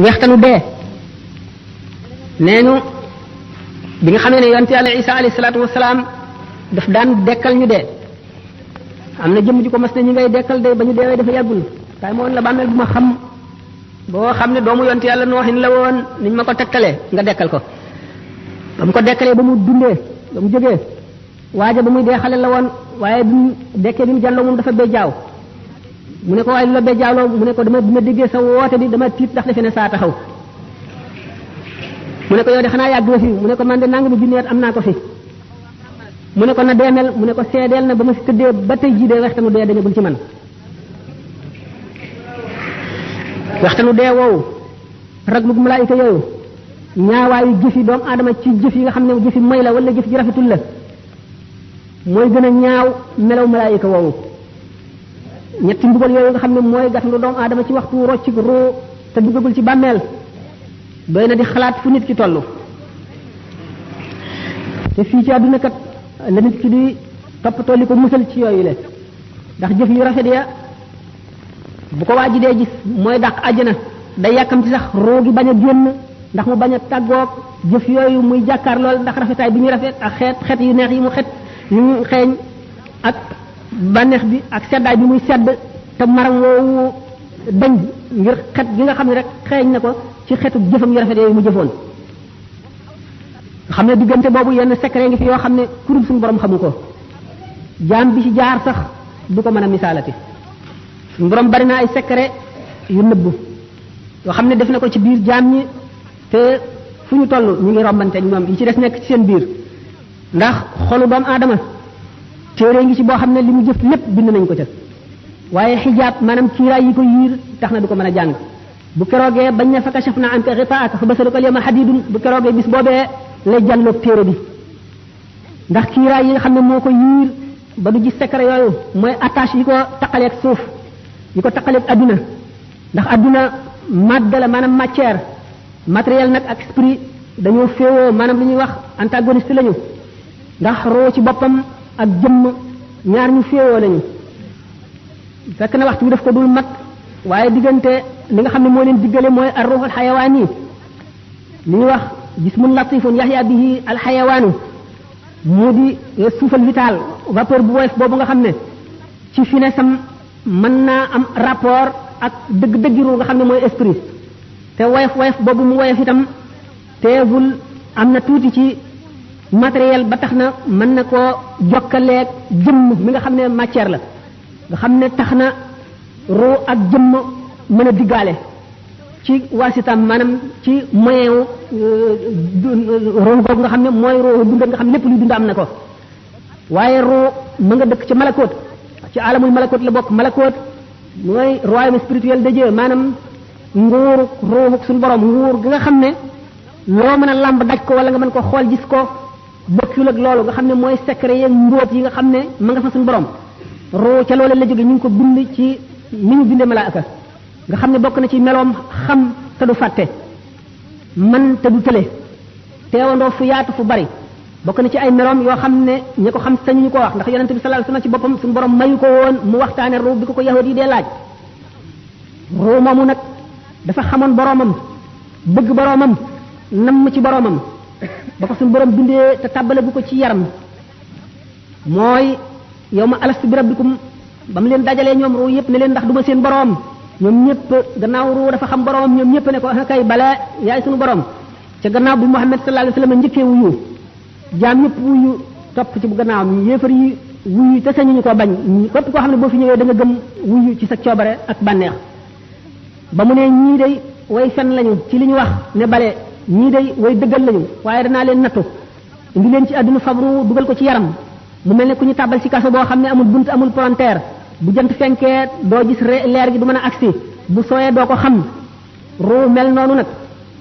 wextanu dee neenu bi nga xamee ne yonte yàlla Isa alayhi salaatu wasalaam daf daan dekkal ñu dee am na jëm ju ko mas ne ñi ngay dekkal de ba ñu deewee dafa yàggul waaye moo la bàmmeel bu ma xam boo xam ne doomu yonte yàlla nooxin la woon niñ ma ko tegtalee nga dekkal ko ba mu ko dekkalee ba mu dundee ba mu jógee waaja ba muy dee xale la woon waaye bi mu dekkee bi mu jàlloo moom dafa bejjaaw mu ne ko waaye lu la bejjaawloo mu ne ko dama déggee sa woote bi dama tiit ndax defe ne saa taxaw mu ne ko yow de xanaa yàgg nga fi mu ne ko man de nangami junneet am naa ko fi mu ne ko na deemel mu ne ko seedeel na ba ma fi tëddee ba tey jii dee waxtanu dee dañagul ci man waxtanu dee woowu raglu malaayika yooyu ñaawaayu jëfi doomu aadama ci jëf yi nga xam ne jëfi may la wala jëf ji rafetul la mooy gën a ñaaw melaw malaayika woowu ñetti mbugal yooyu nga xam ne mooy gàttandu doomu aadama ci waxtu rocc ruu te duggagul ci bàmmeel doy na di xalaat fu nit ki toll te fii ci àdduna kat la nit ki di toppatoo li ko musal ci yooyu le ndax jëf yu rafet ya bu ko waa ji dee gis mooy dàq àjjana day yàkkam ci sax ruu gi bañ a génn ndax mu bañ a tàggoog jëf yooyu muy jàkkaar lool ndax rafetaay bi ñuy rafet ak xeet yu neex yi mu yu mu xeeñ ak bànneex bi ak seddaay bi muy sedd te maram woowu dañ ngir xet gi nga xam ne rek xeeñ na ko ci xetu jëfam yu rafet yooyu mu jëfoon nga xam ne diggante boobu yenn secret ngi fi yoo xam ne kurub suñu borom xamu ko jaam bi ci jaar sax du ko mën a misaalati suñu borom bari na ay secret yu nëbbu yoo xam ne def na ko ci biir jaam ñi te fu ñu toll ñu ngi rombante ñoom yi ci des nekk ci seen biir ndax xolu doomu aadama téere ngi ci boo xam ne li mu jëf lépp bind nañ ko ca waaye xijaab maanaam kiiraay yi ko yiir tax na du ko mën a jàng bu keroogee bañ na fa kashafna anka ghitaa'aka fa basaruka al-yawma hadiidun bu keroogee bis boobee lay jàlloog téere bi ndax kiiraay yi nga xam ne moo ko yiir ba du gis secret yooyu mooy attache yi ko taqaleeg suuf yi ko taqaleeg adduna ndax adduna madde la maanaam matière matériel nag ak esprit dañoo féewoo maanaam li ñuy wax antagoniste lañu ndax roo ci boppam ak jëmm ñaar ñu féewoo lañu fekk na waxtu bi daf ko dul mat waaye diggante li nga xam ne moo leen diggale mooy ar ruuxul xayawaan yi li ñuy wax jismun latifun yaxya bihi al xayawaanu moo di suufal vital vapeur bu woyof boobu nga xam ne ci finesam mën naa am rapport ak dëgg-dëggi ruu nga xam ne mooy esprit te woyof boobu mu woyof itam teewul am na tuuti ci matériel ba tax na mën na koo jokkaleeg jëmm mi nga xam ne matière la nga xam ne tax na ruu ak jëmm mën a diggaale ci waasitam maanaam ci moyen wu ruu googu nga xam ne mooy ruu dund nga xam ne lépp luy dund am na ko waaye ruu ma nga dëkk ci malakoot ci alamul malakoot la bokk malakoot mooy royaume spirituel de Dieu maanaam nguuru ruuxu suñu borom nguur gi nga xam ne loo mën a làmb daj ko wala nga mën ko xool gis ko bokkul ak loolu nga xam ne mooy secret yeeg mbóot yi nga xam ne ma nga fa suñu borom ruu ca loolu la jóge ñu ngi ko bind ci ni ñu bindee malaaka nga xam ne bokk na ci meloom xam te du fàtte man te du tële teewandoo fu yaatu fu bari bokk na ci ay meloom yoo xam ne ñi ko xam sañu ñu ko wax ndax yonente bi sallallahu alayhi wasallam ci boppam suñu borom mayu ko woon mu waxtaane ruu bi ko yahud yi dee laaj ruu moomu nag dafa xamoon boromam bëgg boromam namm ci boromam ba ko suñu borom bindee te tàbbale bu ko ci yaram mooy yow ma alastu bi rabbikum ba mu leen dajalee ñoom ruu yëpp ne leen ndax du ma seen borom ñoom ñëpp gannaaw ruu dafa xam boromam ñoom ñëpp ne ko kay bala yaay suñu borom ca gannaaw bi Muhammad sallallahu alayhi wasallam njëkkee wuyu jaam ñëpp wuyu topp ci bu gannaawam yéefar yi wuyu te sañu ñu ko bañ képp koo xam ne boo fi ñëwee da nga gëm wuyu ci sa coobare ak bànneex ba mu ne ñii day way fen lañu ci li ñu wax ne bale ñii day way dëggal lañu waaye danaa leen nattu indi leen ci àdduna fabru dugal ko ci yaram mu mel ne ku ñu tàbbal ci kaso boo xam ne amul bunt amul palanteer bu jant fenkee doo gis leer gi du mën a agsi bu sooyee doo ko xam ruu mel noonu nag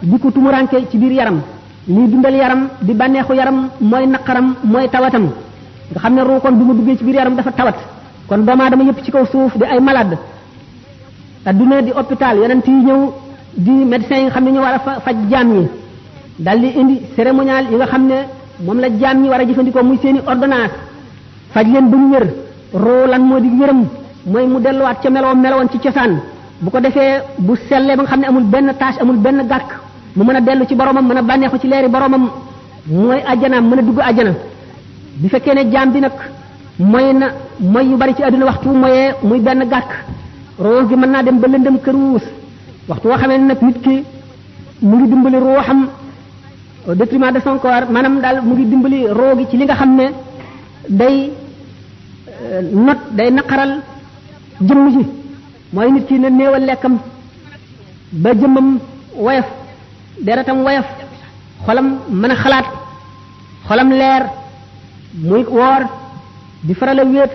di ko tumuranke ci biir yaram lii dundal yaram di bànneexu yaram mooy naqaram mooy tawatam nga xam ne ruu kon bi mu duggee ci biir yaram dafa tawat kon doomu aadama yëpp ci kaw suuf di ay malade adduna di hôpital yonent yi ñëw di médecins yi nga xam ne ñu war a faj jaam ñi dal di indi cérémonial yi nga xam ne moom la jaam ñi war a jëfandikoo muy seeni ordonnance faj leen ba ñu wér ruu lan moo di wéram mooy mu delluwaat ca melowoon ci cosaan bu ko defee bu sellee ba nga xam ne amul benn tâche amul benn gàkk mu mën a dellu ci boromam mën a bànneexu ci leeri boromam mooy àjjanaam mën a dugg àjjana. bi fekkee ne jaam bi nag mooy na mooy yu bari ci àdduna waxtu mooyee muy benn gàkk ruux gi mën naa dem ba lëndëm këruus waxtu woo xamee ne nag nit ki mu ngi dimbali ruuxam au détriment de son corps maanaam daal mu ngi dimbali roo gi ci li nga xam ne day day naqaral jëmm ji mooy nit ki ne néewal lekkam ba jëmmam woyof deretam woyof xolam mën a xalaat xolam leer muy woor di faral a wéet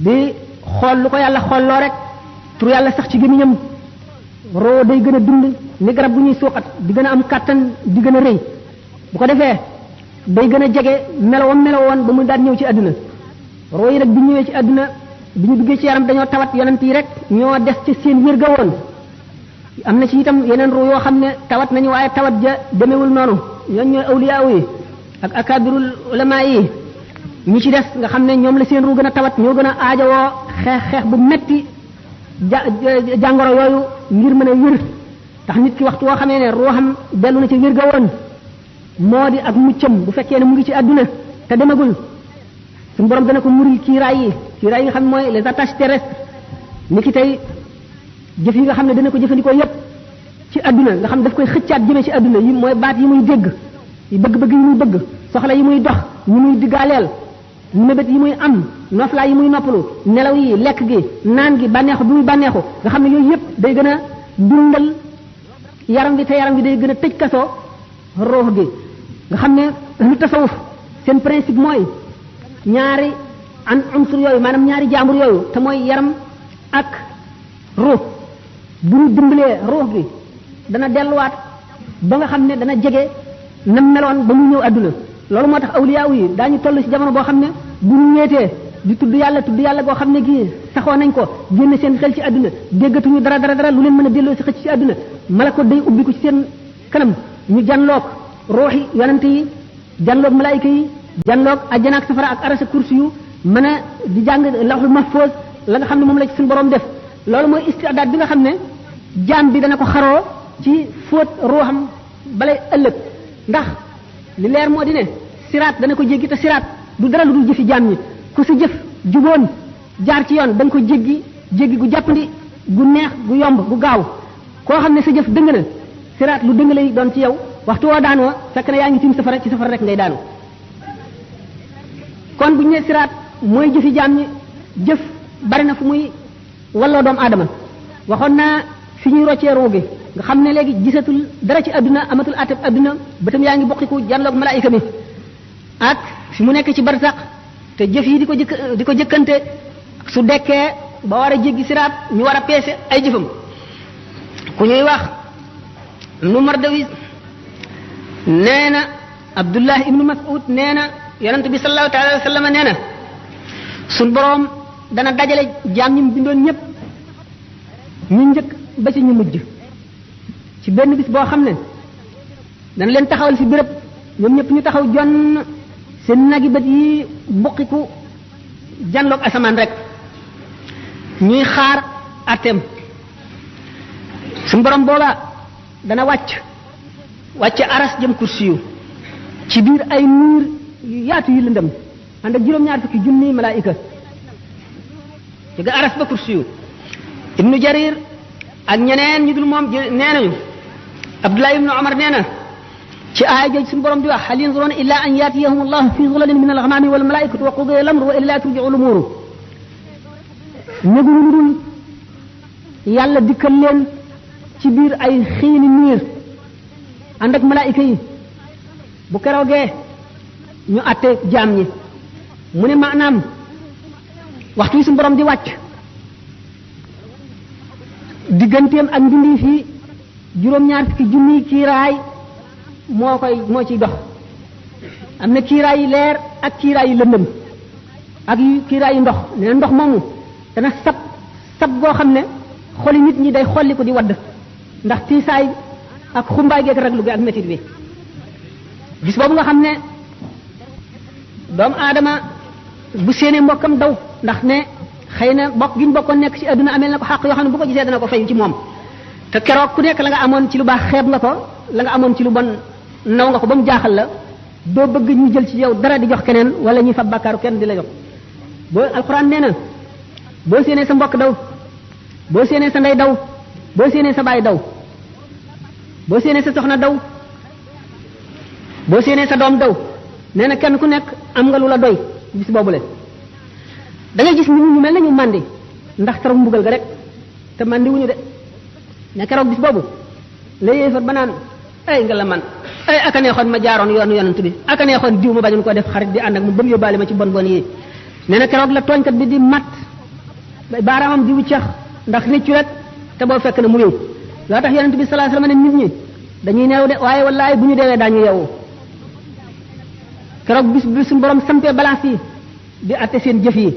di xool lu ko yàlla xoolloo rek tur yàlla sax ci gémmiñam roo day gën a dund ni garab bu ñuy suuxat di gën a am kàttan di gën a rëy bu ko defee day gën a jege melowoon ba mu daan ñëw ci àdduna roo yi nag bi ñëwee ci àdduna bi ñu duggee ci yaram dañoo tawat yonent yi rek ñoo des ci seen wér ga woon am na ci itam yeneen roo yoo xam ne tawat nañu waaye tawat ja demewul noonu ñooñ ñooy awliyaa yi ak akabirul ulama yi ñi ci des nga xam ne ñoom la seen ruu gën a tawat ñoo gën a aajowoo xeex bu metti jàngoro yooyu ngir mën a wér tax nit ki waxtu woo xamee ne ruuxam dellu na ci wér ga woon moo di ak muccam bu fekkee ne mu ngi ci àdduna te demagul suñu borom dana ko muri kiiraay yi nga xam ne mooy les attaches terrestres ni ki tey jëf yi nga xam ne dana ko jëfandikoo yépp ci àdduna nga xam daf koy xëccaat jëmee ci àdduna yi mooy baat yi muy dégg yi bëgg-bëgg yi muy bëgg soxla yi muy dox yi muy diggaaleel mébét yi muy am noflaa yi muy noppalu nelaw yi lekk gi naan gi bànneexu bi muy bànneexu nga xam ne yooyu yépp day gën a dundal yaram bi te yaram bi day gën a tëj kaso ruux gi nga xam ne lu tasawuf seen principe mooy ñaari unsur yooyu maanaam ñaari jaambur yooyu te mooy yaram ak ruux bu ñu dimbalee ruux gi dana delluwaat ba nga xam ne dana jege nam meloon ba mu ñëw àdduna loolu moo tax awliyaa yi daañu toll ci jamono boo xam ne bu ñu ñeetee di tudd yàlla goo xam ne gii saxoo nañ ko génne seen xel ci àdduna déggatuñu dara lu leen mën a delloo si xëcc ci àdduna malako day ubbi ko ci seen kanam ñu janloog ruuxi yonante yi janloog malaayika yi janloog ajjana ak safara ak arasa kursi yu mën a di jàng lawhul mahfuz la nga xam ne moom la ci suñu borom def loolu mooy istidaad bi nga xam ne jaam bi dana ko xaroo ci fóot ruuxam balay ëllëg ndax li leer moo di ne siraat dana ko jéggi te siraat du dara lu dul jëfi jaam ñi ku sa jëf juboon jaar ci yoon da nga ko jéggi gu jàppandi gu neex gu yomb gu gaaw koo xam ne sa jëf dëng na siraat lu dëng lay doon ci yow waxtu woo daanoo fekk na yaa ngi tiim safara ci safara rek ngay daanu kon bu ñu nee siraat mooy jëfi jaam ñi jëf bari na fu muy walloo doomu aadama waxoon naa fi ñuy roccee ruu gi nga xam ne léegi gisatul dara ci àdduna amatul ateb àdduna bëtam yaa ngi bokkiku janloog malaayika mi ak fi mu nekk ci barsaq te jëf yi di ko jëkkante su dekkee ba war a jéggi siraat ñu war a peese ay jëfam ku ñuy wax nu Mardawis nee na Abdullah ibnu Mas'ud nee na yonent bi sallallahu taala wa sallam nee na suñ boroom dana dajale jaam ñi mu bindoon ñëpp ñu njëkk ba ci ñu mujj ci benn bis boo xam ne dana leen taxawal fi béréb ñoom ñëpp ñu taxaw jonn seen nagi bët yi buqiku janloog asamaan rek ñuy xaar atem suñu borom booba dana wàcce aras jëm kursi yu ci biir ay nuur yu yaatu yu lëndëm ànd ak juróom-ñaar fukki junni malaayika ci ga aras ba kursi yu ibnu jarir ak ñeneen ñu dul moom nee nañu Abdullah ibnu Umar nee na ci aaya jooju suñu borom di wax hal yanzuruna illa an yatiyahum allah fi zulalin min al-ghamami wal malaikatu wa qudiya al-amru wa ila turja'u al-umur néguñu lu dul yàlla dikkal leen ci biir ay xiini niir ànd ak malaayika yi bu keroogee ñu àtte jaam ñi mu ne maanaam waxtu yi suñu borom di wàcc digganteem ak mbindi fii juróom-ñaar fukki junniy kiiraay moo ciy dox am na kiiraay yi leer ak kiiraay yi lëndëm ak kiiraay yi ndox nee ndox moomu dana sab goo xam ne xoli nit ñi day xolli ko di wadd ndax tiisaay ak xumbaay geeg raglu gi ak métit bi gis boobu nga xam ne doomu aadama bu séenee mbokkam daw ndax ne xëy na bokk gi ñu bokkoon nekk ci adduna amel na ko xàq yoo xam ne bu ko gisee dana ko fay ci moom te keroog ku nekk la nga amoon ci lu baax xeeb nga ko la nga amoon ci lu bon naw nga ko ba mu jaaxal la doo bëgg ñu jël ci yow dara di jox keneen wala ñuy fab bàkkaaru kenn di la jox boo alxuraan nee na boo séenee sa mbokk daw boo séenee sa ndey daw boo séenee sa baay daw boo séenee sa soxna daw boo séenee sa doom daw nee na kenn ku nekk am nga lu la doy bis boobule da ngay gis nit ñu mel na ñu màndi ndax taru mbugal ga rek te màndi wuñu de ne keroog bis boobu la yéefar ba naan ay nga la man ay aka neexoon ma jaaroon yoonu yonent bi aka neexoon diw ma bañoon ko def xarit di ànd ak mu ba mu yóbbaale ma ci bon bon yi nee na keroog la tooñkat bi di mat baaraamam di wuccax ndax réccu rek te boo fekk na mu yow loo tax yonent bi sallallahu alayhi wasallam ne nit ñi dañuy neew de waaye wallaay bu ñu deewee daañu yeewu keroog bis bi suñu borom sampee balance yi di atte seen jëf yi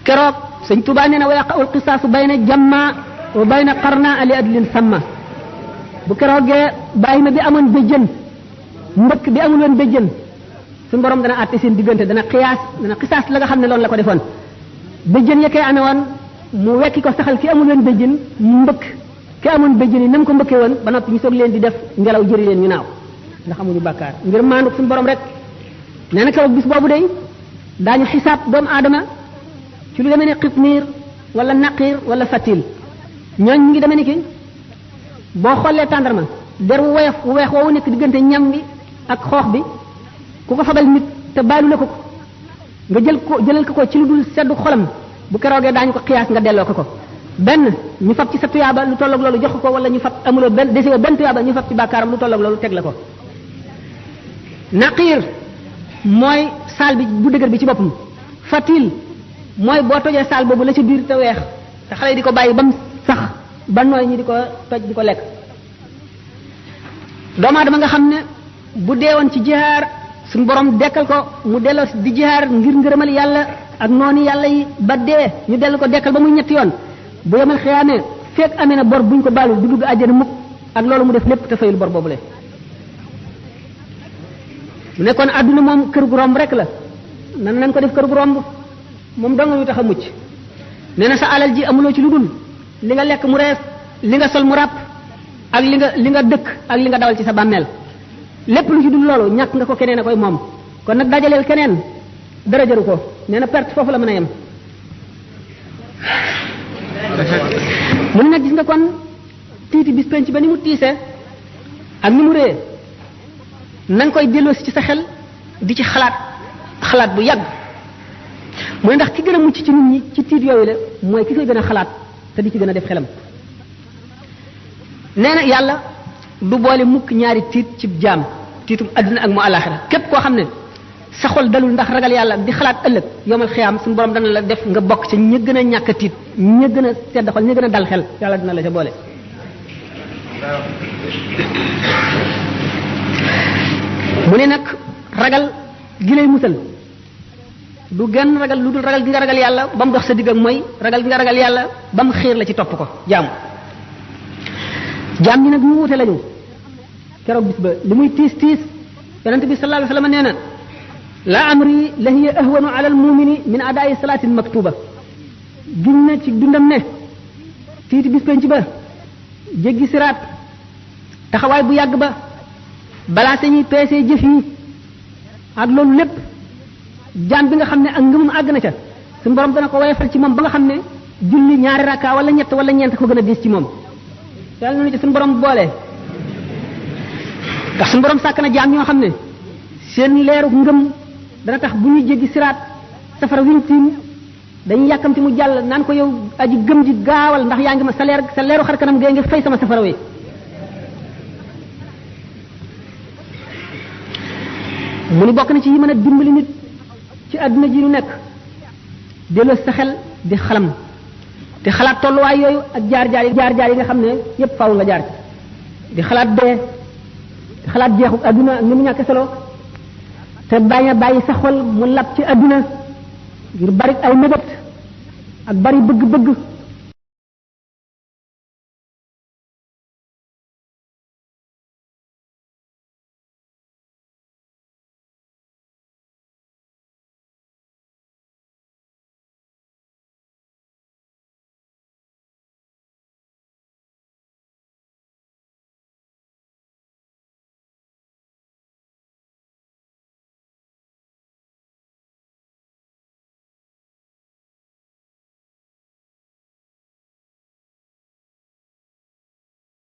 keroog sëñ Tuubaa nee na wa yaqa'ul qisaasu bayna jamma wa bayna qarna ali adlin samma bu keroogee bàyyi ma bi amoon béjjën mbëkk bi amul woon béjjën suñu borom dana atte seen diggante dana xisaas la nga xam ne loolu la ko defoon béjjën ya koy amee woon mu wekki ko saxal ki amul woon béjjën mu mbëkk ki amoon béjjën yi na mu ko mbëkkee woon ba noppi ñu soog leen di def ngelaw jëri leen ñu naaw ndax amuñu bàkkaar ngir maandu suñu borom rek nee na keroog bis boobu day daañu xisaab doomu aadama ci lu demee ne xitmiir wala naqiir wala fatil ñooñ ñu ngi demee ni ki boo xoolee tàndarma der wu woyof wu weex woowu nekk diggante ñam bi ak xoox bi ku ko fabal nit te baalu la ko nga jëlal ko ci lu dul seddu xolam bu keroogee daañu ko xiyaas nga delloo ko benn ñu fab ci sa tuyaaba lu tolloog loolu jox ko wala ñu fab amuloo benn desewoo benn tuyaaba ñu fab ci bàkkaaram lu tolloog loolu teg la ko naqiir mooy saal bi bu dëgër bi ci boppam fatil mooy boo tojee saal boobu la ci biir te weex te xale yi di ko bàyyi ba mu sax ba nooy ñi di ko toj di ko lekk doomu aadama nga xam ne bu deewoon ci jihaar suñu borom dekkal ko mu delloo di jihaar ngir ngërëmal yàlla ak noonu yàlla yi ba dee ñu dellu ko dekkal ba muy ñetti yoon bu yemal xiyaamee fekk amee na bor buñ ko baalul du dugg àjjana mukk ak loolu mu def lépp te fayul bor boobule mu nekkoon àdduna moom kër gu romb rek la nan ko def kër gu romb moom dong ñu tax a mucc nee na sa alal ji amuloo ci lu dul li nga lekk mu rees li nga sol mu ràpp ak li nga dëkk ak li nga dawal ci sa bàmmeel lépp lu ci dul loolu ñàkk nga ko keneen a koy moom kon nag dajaleel keneen dara jaru ko nee na perte foofu la mën a yem mu ne nag gis nga kon tiiti bis penc ba ni mu tiise ak ni mu rée na nga koy delloosi ci sa xel di ci xalaat bu yàgg mu ne ndax ki gën a mucc ci nit ñi ci tiit yooyu la mooy ki koy gën a xalaat te di ci gën a def xelam nee na yàlla du boole mukk ñaari tiit ci jaam tiitum adduna ak mu alaxira képp koo xam ne sa xol dalul ndax ragal yàlla di xalaat ëllëg yomal xiyaam suñu borom dana la def nga bokk ca ña gën a ñàkk a tiit ña gën a sedd xol ña gën a dal xel yàlla dina la ca boole mu ne nag ragal gi lay musal du genn ragal lu dul ragal gi nga ragal yàlla ba mu dox sa digg ak mooy ragal gi nga ragal yàlla ba mu xiir la ci topp ko jaam ñi nag ñu wute lañu keroog bis ba li muy tiis yonent bi sallallahu alayhi wasallam nee na la amri la hiya ahwanu ala almumini min adaa'i salatin maktuba giñ na ci dundam ne tiiti bis penc ba jéggi siraat taxawaay bu yàgg ba balaa sañuy peesee jëf yi ak loolu lépp jaam bi nga xam ne ak ngëmum àgg na ca suñu borom dana ko woyofal ci moom ba nga xam ne julli ñaari rakka wala ñett wala ñeent ko gën a diis ci moom yàlla na ci suñu borom boole ndax suñu borom sàkk na jaam ñoo xam ne seen leeru ngëm dana tax bu ñuy jéggi siraat safara wiñ tiim dañuy yàkkamti mu jàll naan ko yow aji gëm ji gaawal ndax yaa ngi ma sa leeru xar kanam gee ngi fay sama safara wi mu ni bokk na ci yi mën a dimbali nit ci àdduna ji ñu nekk delloo sa xel di xalam di xalaat tolluwaay yooyu ak jaar-jaar yi nga xam ne yépp faaw nga jaar ci di xalaat dee di xalaat jeexu àdduna ak ni mu ñàkk solo te bañ a bàyyi sa xol mu lab ci àdduna ngir bari ay mébét ak bari bëgg-bëgg